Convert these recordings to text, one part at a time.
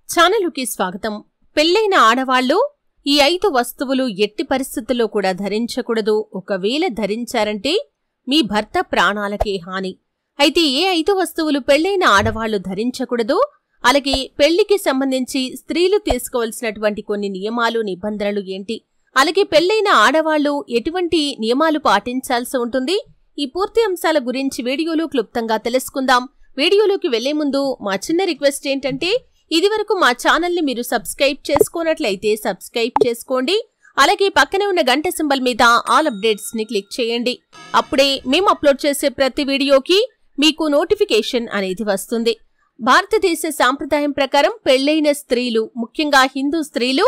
ఛానలుకి స్వాగతం. పెళ్లైన ఆడవాళ్లు ఈ 5 వస్తువులు ఎట్టి పరిస్థితుల్లో కూడా ధరించకూడదు. ఒకవేళ ధరించారంటే మీ భర్త ప్రాణాలకే హాని. అయితే ఏ 5 వస్తువులు పెళ్లైన ఆడవాళ్లు ధరించకూడదు, అలాగే పెళ్లికి సంబంధించి స్త్రీలు తీసుకోవాల్సినటువంటి కొన్ని నియమాలు నిబంధనలు ఏంటి, అలాగే పెళ్లైన ఆడవాళ్లు ఎటువంటి నియమాలు పాటించాల్సి ఉంటుంది, ఈ పూర్తి అంశాల గురించి వీడియోలో క్లుప్తంగా తెలుసుకుందాం. వీడియోలోకి వెళ్లే ముందు మా చిన్న రిక్వెస్ట్ ఏంటంటే, ఇదివరకు మా ఛానల్ని మీరు సబ్స్క్రైబ్ చేసుకోనట్లయితే సబ్స్క్రైబ్ చేసుకోండి. అలాగే పక్కనే ఉన్న గంట సింబల్ మీద ఆల్ అప్డేట్స్ ని క్లిక్ చేయండి. అప్పుడే మేము అప్లోడ్ చేసే ప్రతి వీడియోకి మీకు నోటిఫికేషన్ అనేది వస్తుంది. భారతదేశ సాంప్రదాయం ప్రకారం పెళ్లైన స్త్రీలు, ముఖ్యంగా హిందూ స్త్రీలు,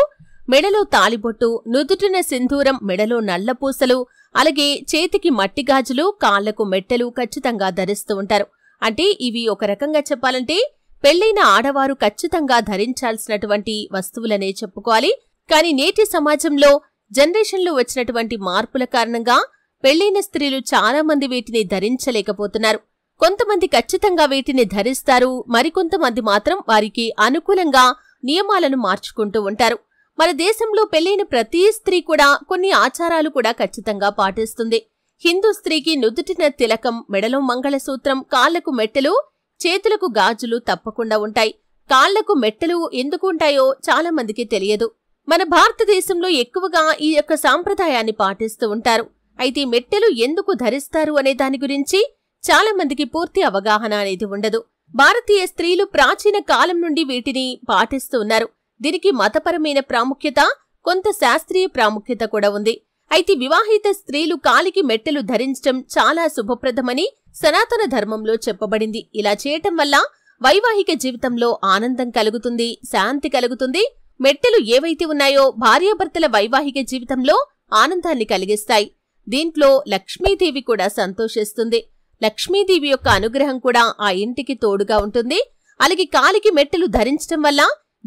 మెడలో తాళిబొట్టు, నుదుటిన సింధూరం, మెడలో నల్లపూసలు, అలాగే చేతికి మట్టి గాజులు, కాళ్లకు మెట్టెలు ఖచ్చితంగా ధరిస్తూ ఉంటారు. అంటే ఇవి ఒక రకంగా చెప్పాలంటే పెళ్లైన ఆడవారు ఖచ్చితంగా ధరించాల్సినటువంటి వస్తువులనే చెప్పుకోవాలి. కానీ నేటి సమాజంలో జనరేషన్లో వచ్చినటువంటి మార్పుల కారణంగా పెళ్లైన స్త్రీలు చాలా మంది వీటిని ధరించలేకపోతున్నారు. కొంతమంది ఖచ్చితంగా వీటిని ధరిస్తారు, మరికొంతమంది మాత్రం వారికి అనుకూలంగా నియమాలను మార్చుకుంటూ ఉంటారు. మన దేశంలో పెళ్లైన ప్రతి స్త్రీ కూడా కొన్ని ఆచారాలు కూడా ఖచ్చితంగా పాటిస్తుంది. హిందూ స్త్రీకి నుదుటిన తిలకం, మెడలో మంగళసూత్రం, కాళ్లకు మెట్టెలు, చేతులకు గాజులు తప్పకుండా ఉంటాయి. కాళ్లకు మెట్టెలు ఎందుకు ఉంటాయో చాలా మందికి తెలియదు. మన భారతదేశంలో ఎక్కువగా ఈ యొక్క సాంప్రదాయాన్ని పాటిస్తూ ఉంటారు. అయితే మెట్టెలు ఎందుకు ధరిస్తారు అనే దాని గురించి చాలా మందికి పూర్తి అవగాహన అనేది ఉండదు. భారతీయ స్త్రీలు ప్రాచీన కాలం నుండి వీటిని పాటిస్తూ ఉన్నారు. దీనికి మతపరమైన ప్రాముఖ్యత, కొంత శాస్త్రీయ ప్రాముఖ్యత కూడా ఉంది. అయితే వివాహిత స్త్రీలు కాలికి మెట్టెలు ధరించడం చాలా శుభప్రదమని సనాతన ధర్మంలో చెప్పబడింది. ఇలా చేయటం వల్ల వైవాహిక జీవితంలో ఆనందం కలుగుతుంది, శాంతి కలుగుతుంది. మెట్టెలు ఏవైతే ఉన్నాయో భార్యాభర్తల వైవాహిక జీవితంలో ఆనందాన్ని కలిగిస్తాయి. దీంట్లో లక్ష్మీదేవి కూడా సంతోషిస్తుంది. లక్ష్మీదేవి యొక్క అనుగ్రహం కూడా ఆ ఇంటికి తోడుగా ఉంటుంది. అలాగే కాలికి మెట్టెలు ధరించడం వల్ల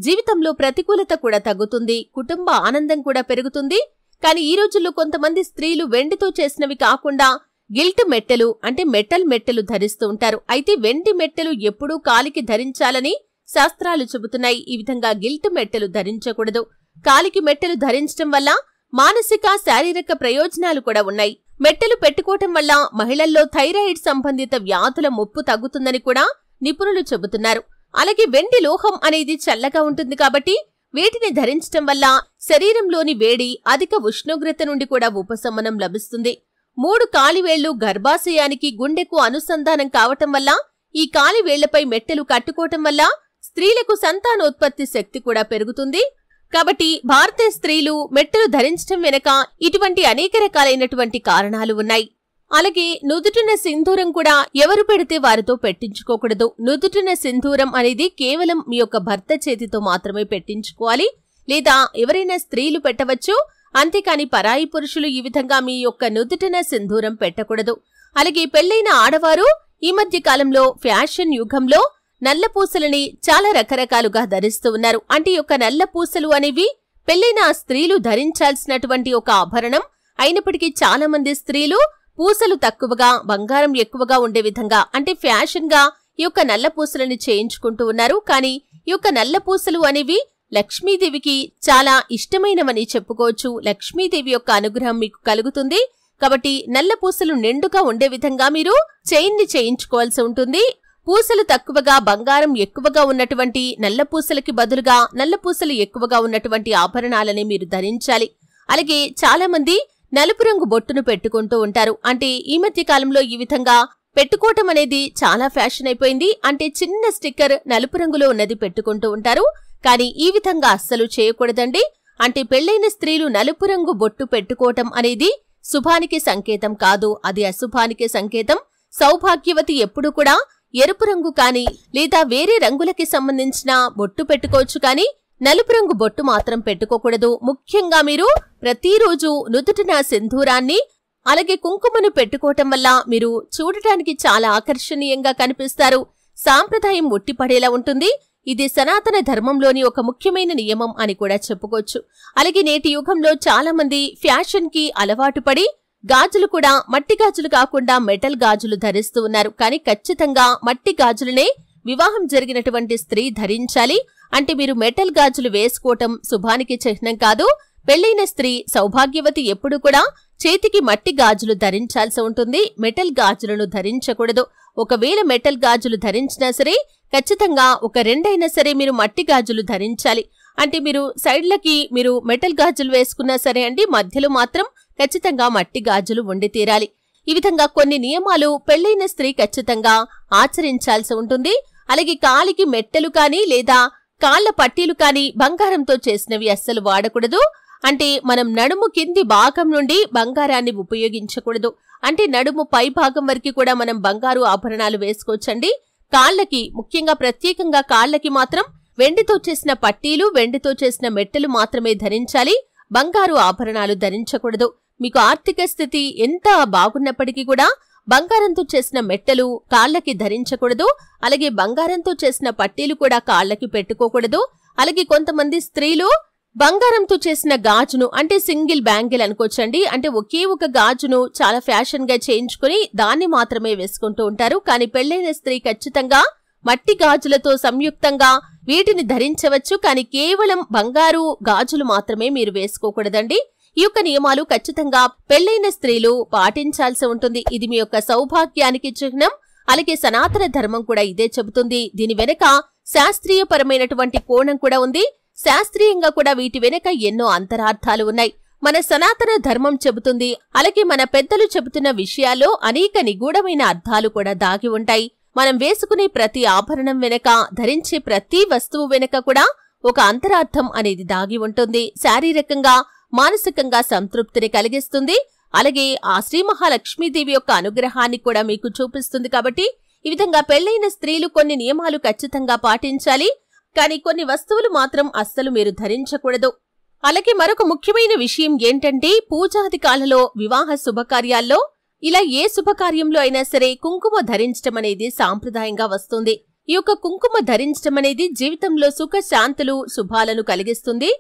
జీవితంలో ప్రతికూలత కూడా తగ్గుతుంది, కుటుంబ ఆనందం కూడా పెరుగుతుంది. కానీ ఈ రోజుల్లో కొంతమంది స్త్రీలు వెండితో చేసినవి కాకుండా గిల్ట్ మెట్టెలు, అంటే మెటల్ మెట్టెలు ధరిస్తూ ఉంటారు. అయితే వెండి మెట్టెలు ఎప్పుడూ కాలికి ధరించాలని శాస్త్రాలు చెబుతున్నాయి. ఈ విధంగా గిల్ట్ మెట్టెలు ధరించకూడదు. కాలికి మెట్టెలు ధరించడం వల్ల మానసిక, శారీరక ప్రయోజనాలు కూడా ఉన్నాయి. మెట్టెలు పెట్టుకోవటం వల్ల మహిళల్లో థైరాయిడ్ సంబంధిత వ్యాధుల ముప్పు తగ్గుతుందని కూడా నిపుణులు చెబుతున్నారు. అలాగే వెండి లోహం అనేది చల్లగా ఉంటుంది కాబట్టి వీటిని ధరించటం వల్ల శరీరంలోని వేడి, అధిక ఉష్ణోగ్రత నుండి కూడా ఉపశమనం లభిస్తుంది. 3 కాలివేళ్లు గర్భాశయానికి, గుండెకు అనుసంధానం కావటం వల్ల ఈ కాలివేళ్లపై మెట్టెలు కట్టుకోవటం వల్ల స్త్రీలకు సంతానోత్పత్తి శక్తి కూడా పెరుగుతుంది. కాబట్టి భారతీయ స్త్రీలు మెట్టెలు ధరించటం వెనక ఇటువంటి అనేక రకాలైనటువంటి కారణాలు ఉన్నాయి. అలాగే నుదుటిన సింధూరం కూడా ఎవరు పెడితే వారితో పెట్టించుకోకూడదు. నుదుటిన సింధూరం అనేది కేవలం మీ యొక్క భర్త చేతితో మాత్రమే పెట్టించుకోవాలి, లేదా ఎవరైనా స్త్రీలు పెట్టవచ్చు. అంతేకాని పరాయి పురుషులు ఈ విధంగా మీ యొక్క నుదుటిన సింధూరం పెట్టకూడదు. అలాగే పెళ్లైన ఆడవారు ఈ మధ్య కాలంలో ఫ్యాషన్ యుగంలో నల్ల పూసలని చాలా రకరకాలుగా ధరిస్తూ ఉన్నారు. అంటే ఈ యొక్క నల్ల పూసలు అనేవి పెళ్లైన స్త్రీలు ధరించాల్సినటువంటి ఒక ఆభరణం అయినప్పటికీ చాలా మంది స్త్రీలు పూసలు తక్కువగా, బంగారం ఎక్కువగా ఉండే విధంగా, అంటే ఫ్యాషన్ గా ఈ యొక్క నల్ల పూసలని చేయించుకుంటూ ఉన్నారు. కానీ ఈ యొక్క నల్ల పూసలు అనేవి లక్ష్మీదేవికి చాలా ఇష్టమైనవని చెప్పుకోవచ్చు. లక్ష్మీదేవి యొక్క అనుగ్రహం మీకు కలుగుతుంది. కాబట్టి నల్ల పూసలు నిండుగా ఉండే విధంగా మీరు చైన్ని చేయించుకోవాల్సి ఉంటుంది. పూసలు తక్కువగా, బంగారం ఎక్కువగా ఉన్నటువంటి నల్ల పూసలకి బదులుగా నల్ల పూసలు ఎక్కువగా ఉన్నటువంటి ఆభరణాలని మీరు ధరించాలి. అలాగే చాలా మంది నలుపు రంగు బొట్టును పెట్టుకుంటూ ఉంటారు. అంటే ఈ మధ్య కాలంలో ఈ విధంగా పెట్టుకోవటం అనేది చాలా ఫ్యాషన్ అయిపోయింది. అంటే చిన్న స్టిక్కర్ నలుపు రంగులో ఉన్నది పెట్టుకుంటూ ఉంటారు. కానీ ఈ విధంగా అస్సలు చేయకూడదండి. అంటే పెళ్లైన స్త్రీలు నలుపు రంగు బొట్టు పెట్టుకోవటం అనేది శుభానికి సంకేతం కాదు, అది అశుభానికి సంకేతం. సౌభాగ్యవతి ఎప్పుడు కూడా ఎరుపు రంగు కానీ లేదా వేరే రంగులకి సంబంధించిన బొట్టు పెట్టుకోవచ్చు, కానీ నలుపు రంగు బొట్టు మాత్రం పెట్టుకోకూడదు. ముఖ్యంగా మీరు ప్రతిరోజు నుదుటిన సింధూరాన్ని, అలాగే కుంకుమను పెట్టుకోవటం వల్ల మీరు చూడటానికి చాలా ఆకర్షణీయంగా కనిపిస్తారు. సాంప్రదాయం ఉట్టిపడేలా ఉంటుంది. ఇది సనాతన ధర్మంలోని ఒక ముఖ్యమైన నియమం అని కూడా చెప్పుకోవచ్చు. అలాగే నేటి యుగంలో చాలా మంది ఫ్యాషన్ కి అలవాటు పడి గాజులు కూడా మట్టి గాజులు కాకుండా మెటల్ గాజులు ధరిస్తూ ఉన్నారు. కానీ ఖచ్చితంగా మట్టి గాజులనే వివాహం జరిగినటువంటి స్త్రీ ధరించాలి. అంటే మీరు మెటల్ గాజులు వేసుకోవటం శుభానికి చిహ్నం కాదు. పెళ్లైన స్త్రీ సౌభాగ్యవతి ఎప్పుడు కూడా చేతికి మట్టి గాజులు ధరించాల్సి ఉంటుంది. మెటల్ గాజులను ధరించకూడదు. ఒకవేళ మెటల్ గాజులు ధరించినా సరే ఖచ్చితంగా ఒక 2 అయినా సరే మీరు మట్టి గాజులు ధరించాలి. అంటే మీరు సైడ్లకి మీరు మెటల్ గాజులు వేసుకున్నా సరే అండి, మధ్యలో మాత్రం ఖచ్చితంగా మట్టి గాజులు ఉండి తీరాలి. ఈ విధంగా కొన్ని నియమాలు పెళ్లైన స్త్రీ ఖచ్చితంగా ఆచరించాల్సి ఉంటుంది. అలాగే కాలికి మెట్టెలు కానీ లేదా కాళ్ల పట్టీలు కానీ బంగారంతో చేసినవి అస్సలు వాడకూడదు. అంటే మనం నడుము కింది భాగం నుండి బంగారాన్ని ఉపయోగించకూడదు. అంటే నడుము పై భాగం వరకు కూడా మనం బంగారు ఆభరణాలు వేసుకోవచ్చండి. కాళ్లకి ముఖ్యంగా ప్రత్యేకంగా కాళ్లకి మాత్రం వెండితో చేసిన పట్టీలు, వెండితో చేసిన మెట్టెలు మాత్రమే ధరించాలి. బంగారు ఆభరణాలు ధరించకూడదు. మీకు ఆర్థిక స్థితి ఎంత బాగున్నప్పటికీ కూడా బంగారంతో చేసిన మెట్టెలు కాళ్లకి ధరించకూడదు. అలాగే బంగారంతో చేసిన పట్టీలు కూడా కాళ్లకి పెట్టుకోకూడదు. అలాగే కొంతమంది స్త్రీలు బంగారంతో చేసిన గాజును అంటే సింగిల్ బ్యాంగిల్ అనుకోవచ్చండి. అంటే ఒకే ఒక గాజును చాలా ఫ్యాషన్ గా చేయించుకుని దాన్ని మాత్రమే వేసుకుంటూ ఉంటారు. కానీ పెళ్లైన స్త్రీ ఖచ్చితంగా మట్టి గాజులతో సంయుక్తంగా వీటిని ధరించవచ్చు. కానీ కేవలం బంగారు గాజులు మాత్రమే మీరు వేసుకోకూడదండి. ఈ యొక్క నియమాలు ఖచ్చితంగా పెళ్లైన స్త్రీలు పాటించాల్సి ఉంటుంది. ఇది మీ యొక్క సౌభాగ్యానికి చిహ్నం. అలాగే సనాతన ధర్మం కూడా ఇదే చెబుతుంది. దీని వెనక శాస్త్రీయపరమైనటువంటి కోణం కూడా ఉంది. శాస్త్రీయంగా కూడా వీటి వెనక ఎన్నో అంతరార్థాలు ఉన్నాయి. మన సనాతన ధర్మం చెబుతుంది. అలాగే మన పెద్దలు చెబుతున్న విషయాల్లో అనేక నిగూఢమైన అర్థాలు కూడా దాగి ఉంటాయి. మనం వేసుకునే ప్రతి ఆభరణం వెనక, ధరించే ప్రతి వస్తువు వెనక కూడా ఒక అంతరార్థం అనేది దాగి ఉంటుంది. శారీరకంగా మానసికంగా సంతృప్తిని కలిగిస్తుంది. అలాగే ఆ శ్రీ మహాలక్ష్మీదేవి యొక్క అనుగ్రహాన్ని కూడా మీకు చూపిస్తుంది. కాబట్టి ఈ విధంగా పెళ్లైన స్త్రీలు కొన్ని నియమాలు ఖచ్చితంగా పాటించాలి. కానీ కొన్ని వస్తువులు మాత్రం అస్సలు మీరు ధరించకూడదు. అలాగే మరొక ముఖ్యమైన విషయం ఏంటంటే పూజాది కాలంలో వివాహ శుభకార్యాల్లో ఇలా ఏ శుభకార్యంలో అయినా సరే కుంకుమ ధరించడం అనేది సాంప్రదాయంగా వస్తుంది. ఈ యొక్క కుంకుమ ధరించడం అనేది జీవితంలో సుఖ శాంతులు శుభాలను కలిగిస్తుంది.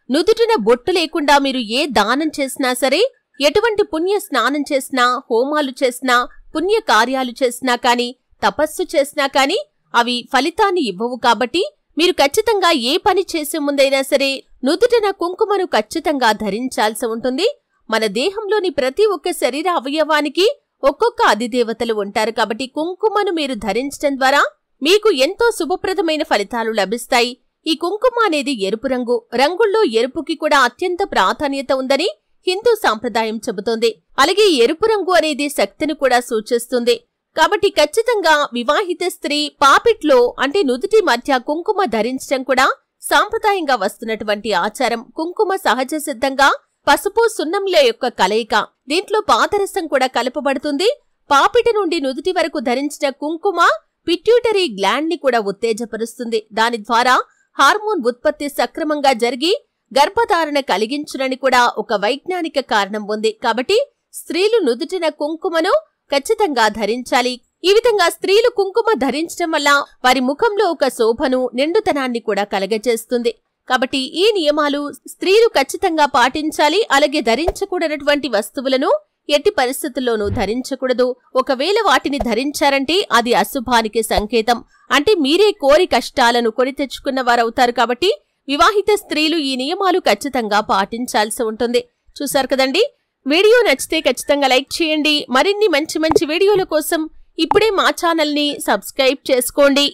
నుదుటిన బొట్టు లేకుండా మీరు ఏ దానం చేసినా సరే, ఎటువంటి పుణ్య స్నానం చేసినా, హోమాలు చేసినా, పుణ్య కార్యాలు చేసినా కానీ, తపస్సు చేసినా కానీ అవి ఫలితాన్ని ఇవ్వవు. కాబట్టి మీరు ఖచ్చితంగా ఏ పని చేసే ముందైనా సరే నుదుటిన కుంకుమను ఖచ్చితంగా ధరించాల్సి ఉంటుంది. మన దేహంలోని ప్రతి ఒక్క శరీర అవయవానికి ఒక్కొక్క అధిదేవతలు ఉంటారు. కాబట్టి కుంకుమను మీరు ధరించడం ద్వారా మీకు ఎంతో శుభప్రదమైన ఫలితాలు లభిస్తాయి. ఈ కుంకుమ అనేది ఎరుపు రంగు. రంగుల్లో ఎరుపుకి కూడా అత్యంత ప్రాధాన్యత ఉందని హిందూ సాంప్రదాయం చెబుతోంది. అలాగే ఎరుపు రంగు అనేది శక్తిని కూడా సూచిస్తుంది. కాబట్టి ఖచ్చితంగా వివాహిత స్త్రీ పాపిట్లో అంటే నుదుటి మధ్య కుంకుమ ధరించడం కూడా సాంప్రదాయంగా వస్తున్నటువంటి ఆచారం. కుంకుమ సహజ సిద్ధంగా పసుపు సున్నంల యొక్క కలయిక. దీంట్లో పాదరసం కూడా కలపబడుతుంది. పాపిటి నుండి నుదుటి వరకు ధరించిన కుంకుమ పిట్యూటరీ గ్లాండ్ ని కూడా ఉత్తేజపరుస్తుంది. దాని ద్వారా హార్మోన్ ఉత్పత్తి సక్రమంగా జరిగి గర్భధారణ కలిగించునని కూడా ఒక వైజ్ఞానిక కారణం ఉంది. కాబట్టి స్త్రీలు నుదుటిన కుంకుమను ఖచ్చితంగా ధరించాలి. ఈ విధంగా స్త్రీలు కుంకుమ ధరించడం వల్ల వారి ముఖంలో ఒక శోభను, నిండుతనాన్ని కూడా కలగజేస్తుంది. కాబట్టి ఈ నియమాలు స్త్రీలు ఖచ్చితంగా పాటించాలి. అలాగే ధరించకూడనటువంటి వస్తువులను ఎట్టి పరిస్థితుల్లోనూ ధరించకూడదు. ఒకవేళ వాటిని ధరించారంటే అది అశుభానికి సంకేతం. అంటే మీరే కోరి కష్టాలను కొని తెచ్చుకున్న వారవుతారు. కాబట్టి వివాహిత స్త్రీలు ఈ నియమాలు ఖచ్చితంగా పాటించాల్సి ఉంటుంది. చూశారు కదండి. వీడియో నచ్చితే ఖచ్చితంగా లైక్ చేయండి. మరిన్ని మంచి మంచి వీడియోల కోసం ఇప్పుడే మా ఛానల్ని సబ్స్క్రైబ్ చేసుకోండి.